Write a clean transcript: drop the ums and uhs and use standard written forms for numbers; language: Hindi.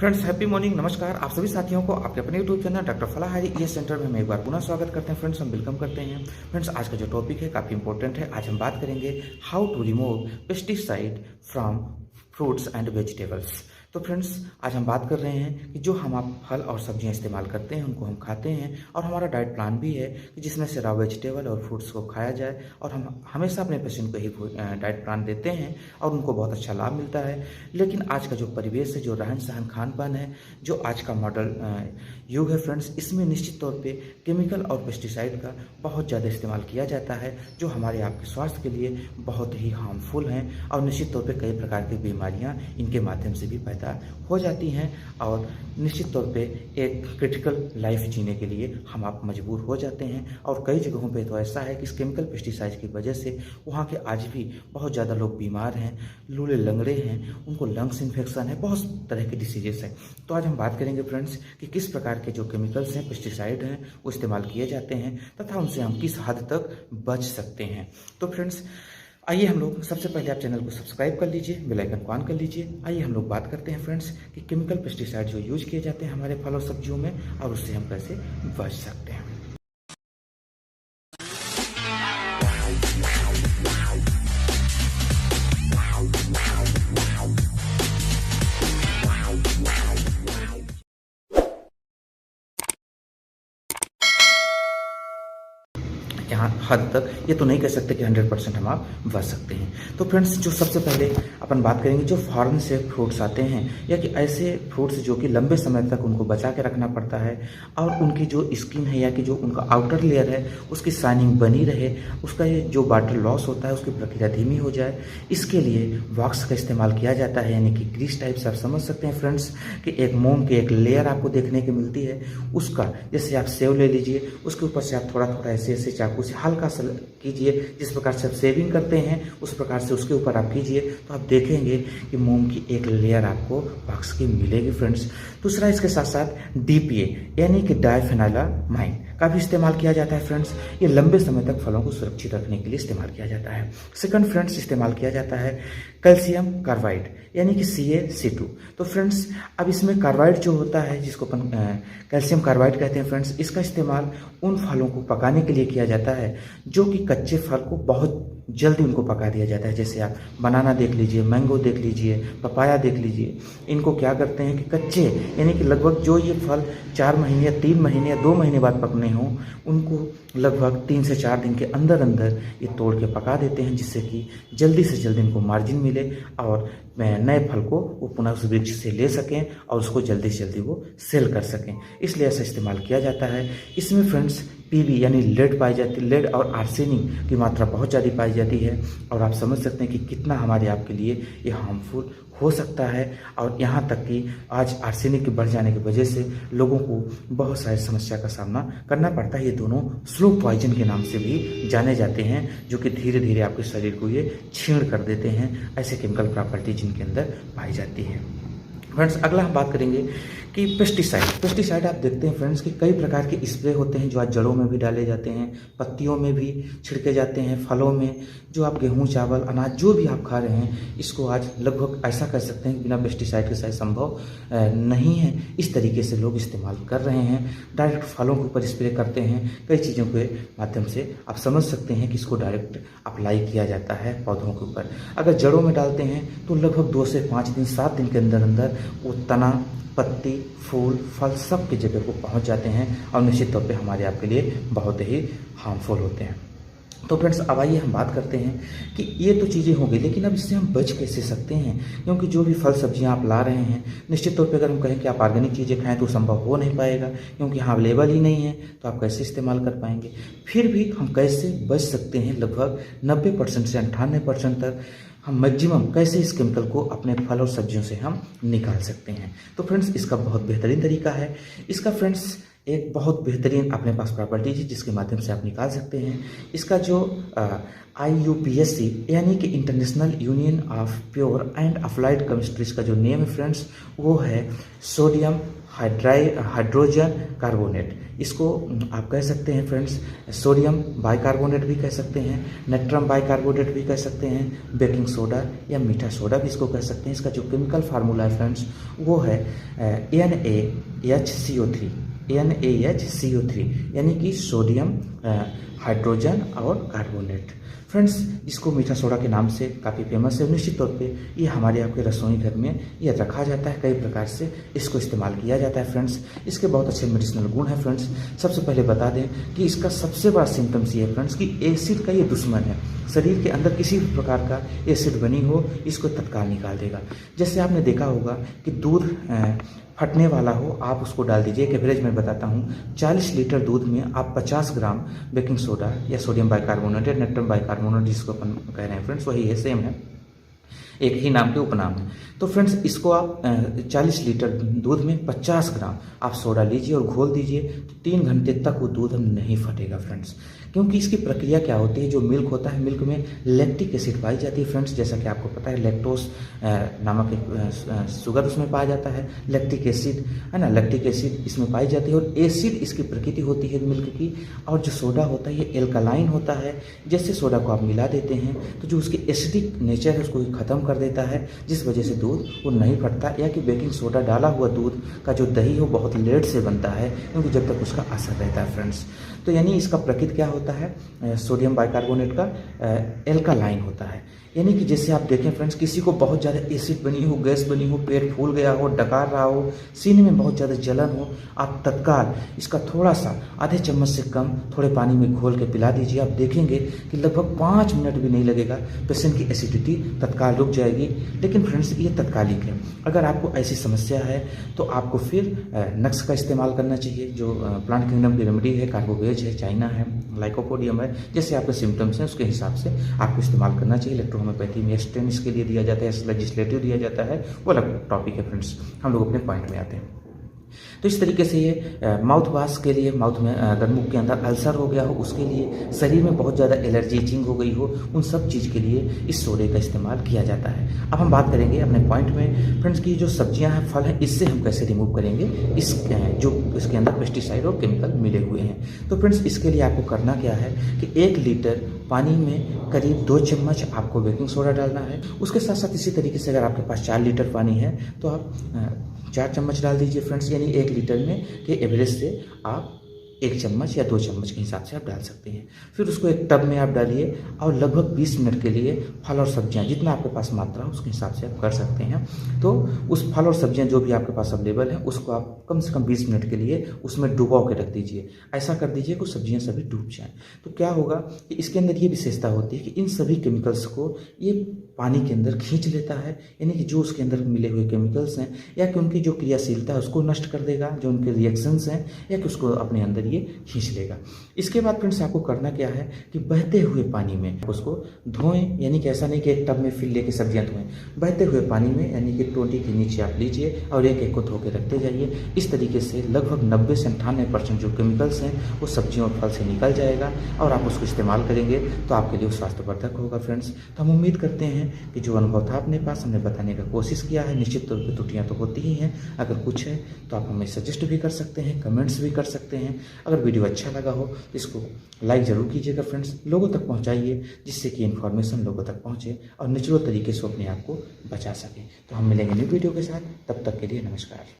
Friends happy morning. नमस्कार आप सभी साथियों को आपके अपने यूट्यूब चैनल डॉक्टर फलाहारी ई सेंटर में हम एक बार पुनः स्वागत करते हैं। फ्रेंड्स हम वेलकम करते हैं। फ्रेंड्स आज का जो टॉपिक है काफ़ी इंपॉर्टेंट है। आज हम बात करेंगे how to remove pesticide from fruits and vegetables. तो फ्रेंड्स आज हम बात कर रहे हैं कि जो हम आप फल और सब्जियां इस्तेमाल करते हैं उनको हम खाते हैं और हमारा डाइट प्लान भी है कि जिसमें से रॉ वेजिटेबल और फ्रूट्स को खाया जाए, और हम हमेशा अपने पेशेंट को ही डाइट प्लान देते हैं और उनको बहुत अच्छा लाभ मिलता है। लेकिन आज का जो परिवेश है, जो रहन सहन खान पान है, जो आज का मॉडल युग है फ्रेंड्स, इसमें निश्चित तौर पे केमिकल और पेस्टिसाइड का बहुत ज़्यादा इस्तेमाल किया जाता है जो हमारे आपके स्वास्थ्य के लिए बहुत ही हार्मफुल हैं और निश्चित तौर पे कई प्रकार की बीमारियां इनके माध्यम से भी पैदा हो जाती हैं और निश्चित तौर पे एक क्रिटिकल लाइफ जीने के लिए हम आप मजबूर हो जाते हैं। और कई जगहों पे तो ऐसा है कि इस केमिकल पेस्टिसाइड की वजह से वहाँ के आज भी बहुत ज़्यादा लोग बीमार हैं, लूले लंगड़े हैं, उनको लंग्स इन्फेक्शन है, बहुत तरह के डिसीजेस हैं। तो आज हम बात करेंगे फ्रेंड्स कि किस प्रकार के जो केमिकल्स हैं, पेस्टिसाइड हैं, वो इस्तेमाल किए जाते हैं तथा उनसे हम किस हद तक बच सकते हैं। तो फ्रेंड्स आइए हम लोग सबसे पहले आप चैनल को सब्सक्राइब कर लीजिए, बेल आइकन को ऑन कर लीजिए। आइए हम लोग बात करते हैं फ्रेंड्स कि केमिकल पेस्टिसाइड जो यूज किए जाते हैं हमारे फल और सब्जियों में और उससे हम कैसे बच सकते हैं। यहाँ हद तक ये तो नहीं कह सकते कि 100% हम आप बच सकते हैं। तो फ्रेंड्स जो सबसे पहले अपन बात करेंगे जो फॉरेन से फ्रूट्स आते हैं या कि ऐसे फ्रूट्स जो कि लंबे समय तक उनको बचा के रखना पड़ता है और उनकी जो स्किन है या कि जो उनका आउटर लेयर है उसकी शाइनिंग बनी रहे, उसका ये जो वाटर लॉस होता है उसकी प्रक्रिया धीमी हो जाए, इसके लिए वॉक्स का इस्तेमाल किया जाता है। यानी कि ग्रीस टाइप से आप समझ सकते हैं फ्रेंड्स कि एक मोम की एक लेयर आपको देखने को मिलती है, उसका जैसे आप सेव ले लीजिए, उसके ऊपर से आप थोड़ा थोड़ा ऐसे ऐसे चाकू से हल्का सा कीजिए, जिस प्रकार से आप सेविंग करते हैं उस प्रकार से उसके ऊपर आप कीजिए तो आप देखेंगे कि मोम की एक लेयर आपको वॉक्स की मिलेगी फ्रेंड्स। दूसरा इसके साथ साथ डीपीए यानी कि डाइफेनाइलामाइन का भी इस्तेमाल किया जाता है फ्रेंड्स। ये लंबे समय तक फलों को सुरक्षित रखने के लिए इस्तेमाल किया जाता है। सेकंड फ्रेंड्स इस्तेमाल किया जाता है कैल्शियम कार्बाइड यानी कि CaC2। तो फ्रेंड्स अब इसमें कार्बाइड जो होता है जिसको अपन कैल्शियम कार्बाइड कहते हैं फ्रेंड्स, इसका इस्तेमाल उन फलों को पकाने के लिए किया जाता है जो कि कच्चे फल को बहुत जल्दी उनको पका दिया जाता है। जैसे आप बनाना देख लीजिए, मैंगो देख लीजिए, पपाया देख लीजिए, इनको क्या करते हैं कि कच्चे यानी कि लगभग जो ये फल 4 महीने या 3 महीने या 2 महीने बाद पकने हों उनको लगभग 3 से 4 दिन के अंदर अंदर ये तोड़ के पका देते हैं, जिससे कि जल्दी से जल्दी इनको मार्जिन मिले और नए फल को वो पुनः उस वृक्ष से ले सकें और उसको जल्दी से जल्दी वो सेल कर सकें, इसलिए ऐसा इस्तेमाल किया जाता है। इसमें फ्रेंड्स पीबी यानी लेड पाई जाती है, लेड और आर्सेनिक की मात्रा बहुत ज़्यादा पाई जाती है और आप समझ सकते हैं कि कितना हमारे आपके लिए ये हार्मफुल हो सकता है। और यहाँ तक कि आज आर्सेनिक के बढ़ जाने की वजह से लोगों को बहुत सारी समस्या का सामना करना पड़ता है। ये दोनों स्लो पॉइजन के नाम से भी जाने जाते हैं जो कि धीरे धीरे आपके शरीर को ये छीण कर देते हैं, ऐसे केमिकल प्रॉपर्टी जिनके अंदर पाई जाती है। फ्रेंड्स अगला हम बात करेंगे कि पेस्टिसाइड आप देखते हैं फ्रेंड्स कि कई प्रकार के स्प्रे होते हैं जो आज जड़ों में भी डाले जाते हैं, पत्तियों में भी छिड़के जाते हैं, फलों में, जो आप गेहूं चावल अनाज जो भी आप खा रहे हैं इसको आज लगभग ऐसा कर सकते हैं कि बिना पेस्टिसाइड के शायद संभव नहीं है। इस तरीके से लोग इस्तेमाल कर रहे हैं, डायरेक्ट फलों के ऊपर स्प्रे करते हैं, कई चीज़ों के माध्यम से आप समझ सकते हैं कि इसको डायरेक्ट अप्लाई किया जाता है पौधों के ऊपर। अगर जड़ों में डालते हैं तो लगभग 2 से 5 दिन 7 दिन के अंदर अंदर वो तना, पत्ती, फूल, फल सब की जगह को पहुंच जाते हैं और निश्चित तौर पे हमारे आपके लिए बहुत ही हार्मफुल होते हैं। तो फ्रेंड्स अब आइए हम बात करते हैं कि ये तो चीज़ें हो गई, लेकिन अब इससे हम बच कैसे सकते हैं, क्योंकि जो भी फल सब्जियां आप ला रहे हैं निश्चित तौर पे अगर हम कहें कि आप ऑर्गेनिक चीज़ें खाएं तो संभव हो नहीं पाएगा, क्योंकि यहाँ अवेलेबल ही नहीं है, तो आप कैसे इस्तेमाल कर पाएंगे। फिर भी हम कैसे बच सकते हैं, लगभग 90% से 98% तक हम मैक्सिमम कैसे इस केमिकल को अपने फल और सब्जियों से हम निकाल सकते हैं। तो फ्रेंड्स इसका बहुत बेहतरीन तरीका है। इसका फ्रेंड्स एक बहुत बेहतरीन अपने पास प्रॉपर्टी है जिसके माध्यम से आप निकाल सकते हैं। इसका जो IUPAC यानी कि international union of pure and applied chemistries का जो नेम है फ्रेंड्स, वो है सोडियम हाइड्रोजन कार्बोनेट। इसको आप कह सकते हैं फ्रेंड्स सोडियम बाइकार्बोनेट भी कह सकते हैं, नाइट्रम बाइकार्बोनेट भी कह सकते हैं, बेकिंग सोडा या मीठा सोडा भी इसको कह सकते हैं। इसका जो केमिकल फार्मूला है फ्रेंड्स वो है NaHCO3 यानी कि सोडियम हाइड्रोजन और कार्बोनेट। फ्रेंड्स इसको मीठा सोडा के नाम से काफ़ी फेमस है। निश्चित तौर पे ये हमारे आपके रसोई घर में ये रखा जाता है, कई प्रकार से इसको इस्तेमाल किया जाता है। फ्रेंड्स इसके बहुत अच्छे मेडिसिनल गुण हैं। फ्रेंड्स सबसे पहले बता दें कि इसका सबसे बड़ा सिम्टम्स ये है फ्रेंड्स कि एसिड का ये दुश्मन है। शरीर के अंदर किसी भी प्रकार का एसिड बनी हो इसको तत्काल निकाल देगा। जैसे आपने देखा होगा कि दूध फटने वाला हो, आप उसको डाल दीजिए। एक एवरेज मैं बताता हूँ, 40 लीटर दूध में आप 50 ग्राम बेकिंग सोडा या सोडियम बाइकार्बोनेट या नाइट्रम बाइकार्बोनेट जिसको अपन कह रहे हैं फ्रेंड्स वही है, सेम है, एक ही नाम के उपनाम है। तो फ्रेंड्स इसको आप 40 लीटर दूध में 50 ग्राम आप सोडा लीजिए और घोल दीजिए, तो 3 घंटे तक वो दूध नहीं फटेगा फ्रेंड्स। क्योंकि इसकी प्रक्रिया क्या होती है, जो मिल्क होता है मिल्क में लैक्टिक एसिड पाई जाती है फ्रेंड्स, जैसा कि आपको पता है लैक्टोस नामक एक शुगर उसमें पाया जाता है, लैक्टिक एसिड है ना, लैक्टिक एसिड इसमें पाई जाती है और एसिड इसकी प्रकृति होती है मिल्क की। और जो सोडा होता है ये एल्कालाइन होता है। जैसे सोडा को आप मिला देते हैं तो जो उसकी एसिडिक नेचर है उसको ख़त्म कर देता है, जिस वजह से दूध वो नहीं फटता। या कि बेकिंग सोडा डाला हुआ दूध का जो दही हो बहुत लेट से बनता है, क्योंकि जब तक उसका असर रहता है फ्रेंड्स। तो यानी इसका प्रकृति क्या होता है, सोडियम बाइकार्बोनेट का एल्कालाइन होता है। यानी कि जैसे आप देखें फ्रेंड्स किसी को बहुत ज़्यादा एसिड बनी हो, गैस बनी हो, पेट फूल गया हो, डकार रहा हो, सीने में बहुत ज़्यादा जलन हो, आप तत्काल इसका थोड़ा सा आधे चम्मच से कम थोड़े पानी में घोल के पिला दीजिए। आप देखेंगे कि लगभग 5 मिनट भी नहीं लगेगा, पेशेंट की एसिडिटी तत्काल रुक जाएगी। लेकिन फ्रेंड्स ये तत्कालिक है। अगर आपको ऐसी समस्या है तो आपको फिर नक्स का इस्तेमाल करना चाहिए, जो प्लांट किंगडम की रेमेडी है, कार्बोवेज है, चाइना है, लाइकोपोडियम है। जैसे आपके सिम्टम्स हैं उसके हिसाब से आपको इस्तेमाल करना चाहिए। होम्योपैथी में स्ट्रेन इसके लिए दिया जाता है, लेजिस्लेटिव दिया जाता है, वो अलग टॉपिक है फ्रेंड्स। हम लोग अपने पॉइंट में आते हैं। तो इस तरीके से ये माउथ वाश के लिए, माउथ में अगर मुख के अंदर अल्सर हो गया हो उसके लिए, शरीर में बहुत ज़्यादा एलर्जी इचिंग हो गई हो, उन सब चीज़ के लिए इस सोडे का इस्तेमाल किया जाता है। अब हम बात करेंगे अपने पॉइंट में फ्रेंड्स की जो सब्जियां हैं, फल हैं, इससे हम कैसे रिमूव करेंगे इस जो इसके अंदर पेस्टिसाइड और केमिकल मिले हुए हैं। तो फ्रेंड्स इसके लिए आपको करना क्या है कि 1 लीटर पानी में करीब 2 चम्मच आपको बेकिंग सोडा डालना है। उसके साथ साथ इसी तरीके से अगर आपके पास 4 लीटर पानी है तो आप 4 चम्मच डाल दीजिए फ्रेंड्स। यानी 1 लीटर में के एवरेज से आप 1 चम्मच या 2 चम्मच के हिसाब से आप डाल सकते हैं। फिर उसको एक टब में आप डालिए और लगभग 20 मिनट के लिए फल और सब्जियां जितना आपके पास मात्रा हो उसके हिसाब से आप कर सकते हैं। तो उस फल और सब्जियां जो भी आपके पास अवेलेबल है उसको आप कम से कम 20 मिनट के लिए उसमें डुबो के रख दीजिए। ऐसा कर दीजिए कि सब्जियां सभी डूब जाएं। तो क्या होगा कि इसके अंदर ये विशेषता होती है कि इन सभी केमिकल्स को ये पानी के अंदर खींच लेता है। यानी कि जो उसके अंदर मिले हुए केमिकल्स हैं या कि उनकी जो क्रियाशीलता है उसको नष्ट कर देगा, जो उनके रिएक्शंस हैं या कि उसको अपने अंदर ये खींच लेगा। इसके बाद फ्रेंड्स आपको करना क्या है कि बहते हुए पानी में उसको धोएं। यानी कि ऐसा नहीं कि एक टब में फिर लेके सब्जियां धोएं, बहते हुए पानी में यानी कि टोटी के नीचे आप लीजिए और एक को धो के रखते जाइए। इस तरीके से लगभग 90 से 98% जो केमिकल्स हैं वो सब्जियों और फल से निकल जाएगा और आप उसको इस्तेमाल करेंगे तो आपके लिए स्वास्थ्यवर्धक होगा फ्रेंड्स। तो हम उम्मीद करते हैं कि जो अनुभव था अपने पास हमने बताने का कोशिश किया है। निश्चित तौर पर त्रुटियाँ तो होती ही हैं, अगर कुछ है तो आप हमें सजेस्ट भी कर सकते हैं, कमेंट्स भी कर सकते हैं। अगर वीडियो अच्छा लगा हो तो इसको लाइक ज़रूर कीजिएगा फ्रेंड्स, लोगों तक पहुंचाइए जिससे कि इन्फॉर्मेशन लोगों तक पहुंचे और नेचुरल तरीके से अपने आप को बचा सकें। तो हम मिलेंगे न्यू वीडियो के साथ, तब तक के लिए नमस्कार।